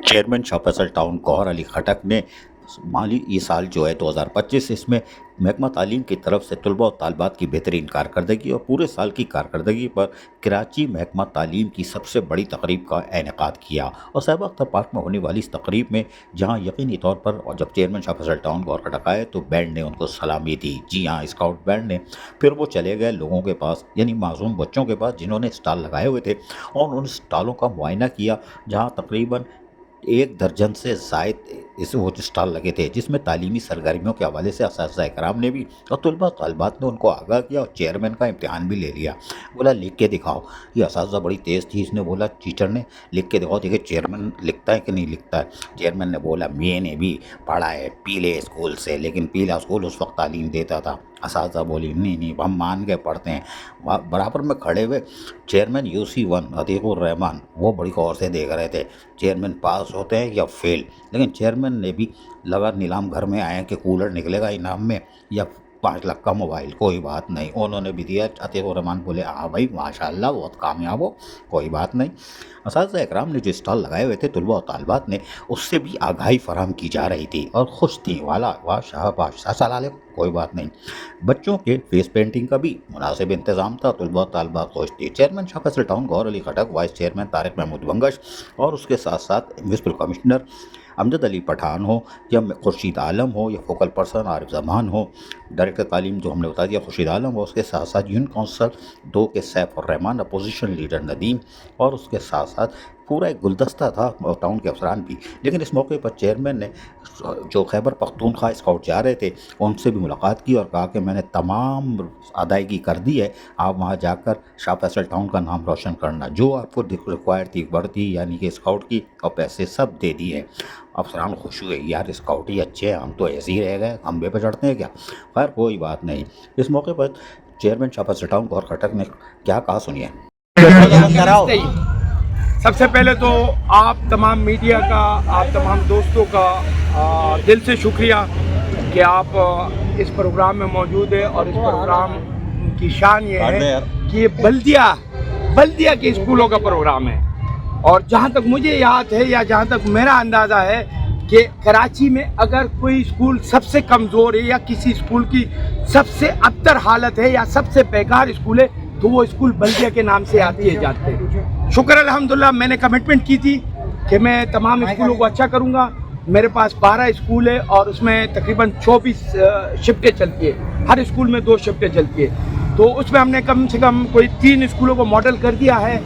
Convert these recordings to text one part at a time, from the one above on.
Chairman شاہ Faisal town Gohar علی خٹک نے مالی یہ سال جو ہے 2025 اس میں محکمہ تعلیم کی طرف سے طلباء و طالبات کی بہترین کارکردگی اور پورے سال کی کارکردگی پر کراچی محکمہ تعلیم کی سب سے بڑی تقریب کا انعقاد کیا اور صاحب اختر پارک میں ہونے والی اس تقریب میں جہاں یقینی طور پر اور جب چیئرمین شاہ فیصل ٹاؤن گوہر خٹک آئے تو بینڈ نے ان کو سلامی دی. جی ہاں, اسکاؤٹ بینڈ نے. پھر وہ چلے گئے لوگوں کے پاس, یعنی معصوم بچوں کے پاس جنہوں نے اسٹال لگائے ہوئے تھے, اور ان اسٹالوں کا معائنہ کیا جہاں تقریباً 1 درجن سے زائد وہ اسٹال لگے تھے, جس میں تعلیمی سرگرمیوں کے حوالے سے اساتذہ کرام نے بھی اور طلباء طالبات نے ان کو آگاہ کیا اور چیئرمین کا امتحان بھی لے لیا. بولا لکھ کے دکھاؤ. یہ اساتذہ بڑی تیز تھی, اس نے بولا ٹیچر نے لکھ کے دکھاؤ, دیکھے چیئرمین لکھتا ہے کہ نہیں لکھتا ہے. چیئرمین نے بولا میں نے بھی پڑھا ہے پیلے اسکول سے, لیکن پیلا اسکول اس وقت تعلیم دیتا تھا. اساتذہ بولی نہیں ہم مان کے پڑھتے ہیں. برابر میں کھڑے ہوئے چیئرمین UC1 عتیق الرحمان وہ بڑی غور سے دیکھ رہے تھے چیئرمین پاس ہوتے ہیں یا فیل. لیکن چیئرمین نے بھی لگا نیلام گھر میں آئے کہ کولر نکلے گا انعام میں یا 5 لاکھ کا موبائل, کوئی بات نہیں. انہوں نے بھی دیا. عتیق الرحمان بولے ہاں بھائی ماشاءاللہ بہت کامیاب ہو, کوئی بات نہیں. اساتذہ اکرام نے جو اسٹال لگائے ہوئے تھے طلباء و طالبات نے, اس سے بھی آگاہی فراہم کی جا رہی تھی اور خوش تھی. والا واہ شاباش السلام علیکم, کوئی بات نہیں. بچوں کے فیس پینٹنگ کا بھی مناسب انتظام تھا, طلباء و طالبات خوش تھی. چیئرمین شاہ فیصل ٹاؤن گوہر علی خٹک, وائس چیئرمین طارق محمود بنگش اور اس کے ساتھ ساتھ میونسپل کمشنر امجد علی پٹھان ہو یا خورشید عالم ہو یا فوکل پرسن عارف زمان ہو, ڈائریکٹر تعلیم جو ہم نے بتا دیا خورشید عالم ہو, اس کے ساتھ ساتھ یونین کونسل 2 کے سیف الرحمان, اپوزیشن لیڈر ندیم, اور اس کے ساتھ ساتھ پورا ایک گلدستہ تھا ٹاؤن کے افسران بھی. لیکن اس موقع پر چیئرمین نے جو خیبر پختونخوا اسکاؤٹ جا رہے تھے ان سے بھی ملاقات کی اور کہا کہ میں نے تمام ادائیگی کر دی ہے, آپ وہاں جا کر شاہ فیصل ٹاؤن کا نام روشن کرنا, جو آپ کو ریکوائر تھی بڑھتی یعنی کہ اسکاؤٹ کی اور پیسے سب دے دیے. افسران خوش ہوئے, یار اسکاؤٹ ہی اچھے ہیں, ہم تو ایسے ہی رہ گئے, کھمبے پہ چڑھتے ہیں کیا. خیر کوئی بات نہیں. اس موقع پر چیئرمین شاہ فیصل ٹاؤن گوہر خٹک نے کیا کہا سنیے. سب سے پہلے تو آپ تمام میڈیا کا, آپ تمام دوستوں کا دل سے شکریہ کہ آپ اس پروگرام میں موجود ہیں. اور اس پروگرام کی شان یہ ہے کہ یہ بلدیہ کے اسکولوں کا پروگرام ہے. اور جہاں تک مجھے یاد ہے یا جہاں تک میرا اندازہ ہے کہ کراچی میں اگر کوئی اسکول سب سے کمزور ہے یا کسی اسکول کی سب سے ابتر حالت ہے یا سب سے بیکار اسکول ہے تو وہ اسکول بلدیہ کے نام سے آتی ہے جاتے ہیں. شکر الحمدللہ میں نے کمٹمنٹ کی تھی کہ میں تمام اسکولوں کو اچھا کروں گا. میرے پاس 12 اسکول ہے اور اس میں تقریباً 24 شفٹیں چلتی ہے, ہر اسکول میں 2 شفٹیں چلتی ہے. تو اس میں ہم نے کم سے کم کوئی 3 اسکولوں کو ماڈل کر دیا ہے,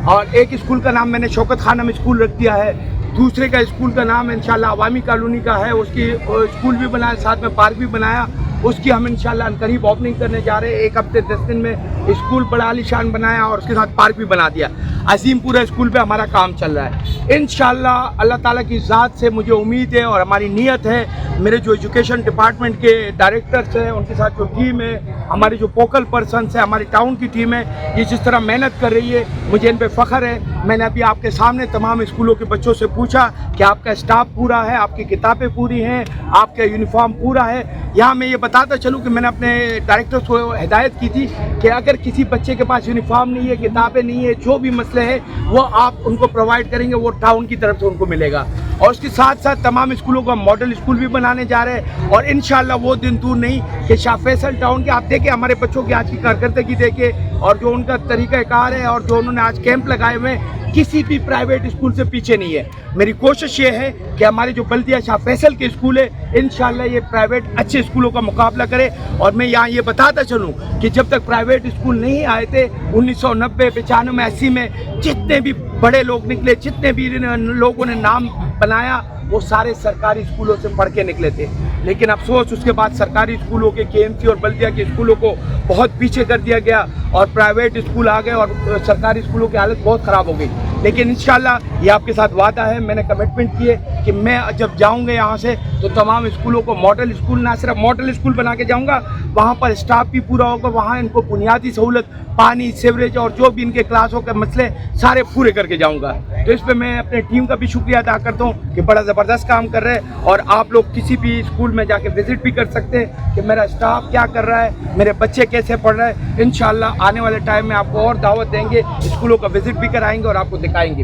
اور ایک اسکول کا نام میں نے شوکت خانم اسکول رکھ دیا ہے. دوسرے کا اسکول کا نام انشاءاللہ عوامی کالونی کا ہے, اس کی اسکول بھی بنایا, ساتھ میں پارک بھی بنایا. اس کی ہم انشاءاللہ عنقریب اوپننگ کرنے جا رہے ہیں. 1 ہفتے 10 دن میں اسکول بڑا عالی شان بنایا اور اس کے ساتھ پارک بھی بنا دیا. عظیم پورا اسکول پہ ہمارا کام چل رہا ہے. انشاءاللہ اللہ تعالیٰ کی ذات سے مجھے امید ہے اور ہماری نیت ہے. میرے جو ایجوکیشن ڈپارٹمنٹ کے ڈائریکٹرز ہیں, ان کے ساتھ جو ٹیم ہے, ہماری جو فوکل پرسنس ہیں, ہماری ٹاؤن کی ٹیم ہے, یہ جس طرح محنت کر رہی ہے مجھے ان پہ فخر ہے. میں نے ابھی آپ کے سامنے تمام اسکولوں کے بچوں سے پوچھا کہ آپ کا اسٹاف پورا ہے, آپ کی کتابیں پوری ہیں, آپ کا یونیفارم پورا ہے. یہاں میں یہ بتاتا چلوں کہ میں نے اپنے ڈائریکٹرز کو ہدایت کی تھی کہ اگر کسی بچے کے پاس یونیفارم نہیں ہے, کتابیں نہیں ہے, جو بھی مسئلے ہیں وہ آپ ان کو پرووائڈ کریں گے, وہ ٹاؤن کی طرف سے ان کو ملے گا. اور اس کے ساتھ ساتھ تمام اسکولوں کا ماڈل اسکول بھی بنانے جا رہے ہیں. اور انشاءاللہ وہ دن دور نہیں کہ شاہ فیصل ٹاؤن کے آپ دیکھیں, ہمارے بچوں کی آج کی کارکردگی دیکھیں اور جو ان کا طریقہ کار ہے اور جو انہوں نے آج کیمپ لگائے ہوئے ہیں, کسی بھی پرائیویٹ اسکول سے پیچھے نہیں ہے. میری کوشش یہ ہے کہ ہمارے جو بلدیہ شاہ فیصل کے اسکول ہے انشاءاللہ یہ پرائیویٹ اچھے اسکولوں کا مقابلہ کرے. اور میں یہاں یہ بتاتا چلوں کہ جب تک پرائیویٹ اسکول نہیں آئے تھے 1990 95 80 میں جتنے بھی بڑے لوگ نکلے, جتنے بھی لوگوں نے نام بنایا, وہ سارے سرکاری اسکولوں سے پڑھ کے نکلے تھے. لیکن افسوس اس کے بعد سرکاری اسکولوں کے KMC اور بلدیہ کے اسکولوں کو بہت پیچھے کر دیا گیا اور پرائیویٹ اسکول آ گئے اور سرکاری اسکولوں کی حالت بہت خراب ہو گئی. لیکن انشاءاللہ یہ آپ کے ساتھ وعدہ ہے, میں نے کمٹمنٹ کی ہے کہ میں جب جاؤں گا یہاں سے تو تمام اسکولوں کو ماڈل اسکول, نہ صرف ماڈل اسکول بنا کے جاؤں گا, وہاں پر اسٹاف بھی پورا ہوگا, وہاں ان کو بنیادی سہولت پانی, سیوریج اور جو بھی ان کے کلاسوں کے مسئلے سارے پورے کر کے جاؤں گا. تو اس پہ میں اپنے ٹیم کا بھی شکریہ ادا کرتا ہوں کہ بڑا زبردست کام کر رہے ہیں. اور آپ لوگ کسی بھی اسکول میں جا کے وزٹ بھی کر سکتے ہیں کہ میرا اسٹاف کیا کر رہا ہے, میرے بچے کیسے پڑھ رہے ہیں. انشاءاللہ آنے والے ٹائم میں آپ کو اور دعوت دیں گے, اسکولوں کا وزٹ بھی کرائیں گے اور آپ کو دکھائیں گے.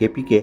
KPK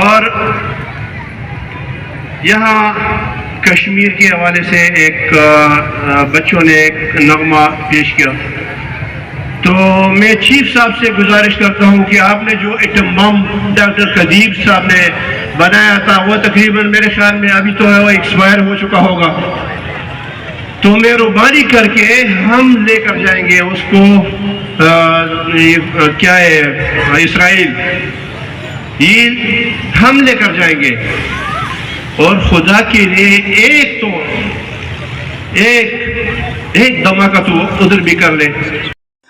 اور یہاں کشمیر کے حوالے سے ایک بچوں نے ایک نغمہ پیش کیا، تو میں چیف صاحب سے گزارش کرتا ہوں کہ آپ نے جو ایٹم بم ڈاکٹر قدیب صاحب نے بنایا تھا وہ تقریباً میرے خیال میں ابھی تو وہ ایکسپائر ہو چکا ہوگا، تو مہربانی کر کے ہم لے کر جائیں گے اس کو کیا ہے اسرائیل، یہ ہم لے کر جائیں گے، اور خدا کے لیے ایک دھماکہ تو ادھر بھی کر لیں۔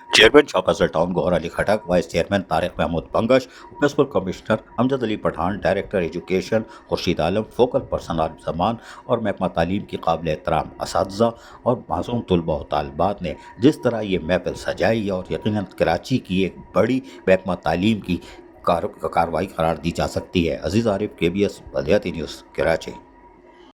چیئرمین چوک ازل town Gohar Ali Khattak, vice chairman Tariq Mehmood Bangash, municipal commissioner Amjad Ali Pathan, director education Khursheed Alam, focal person Arif Zaman اور محکمہ تعلیم کی قابل احترام اساتذہ اور معصوم طلباء و طالبات نے جس طرح یہ محفل سجائی اور یقیناً کراچی کی ایک بڑی محکمہ تعلیم کی کارروائی قرار دی جا سکتی ہے۔ عزیز عارف، KBS بلدیاتی نیوز، کراچی۔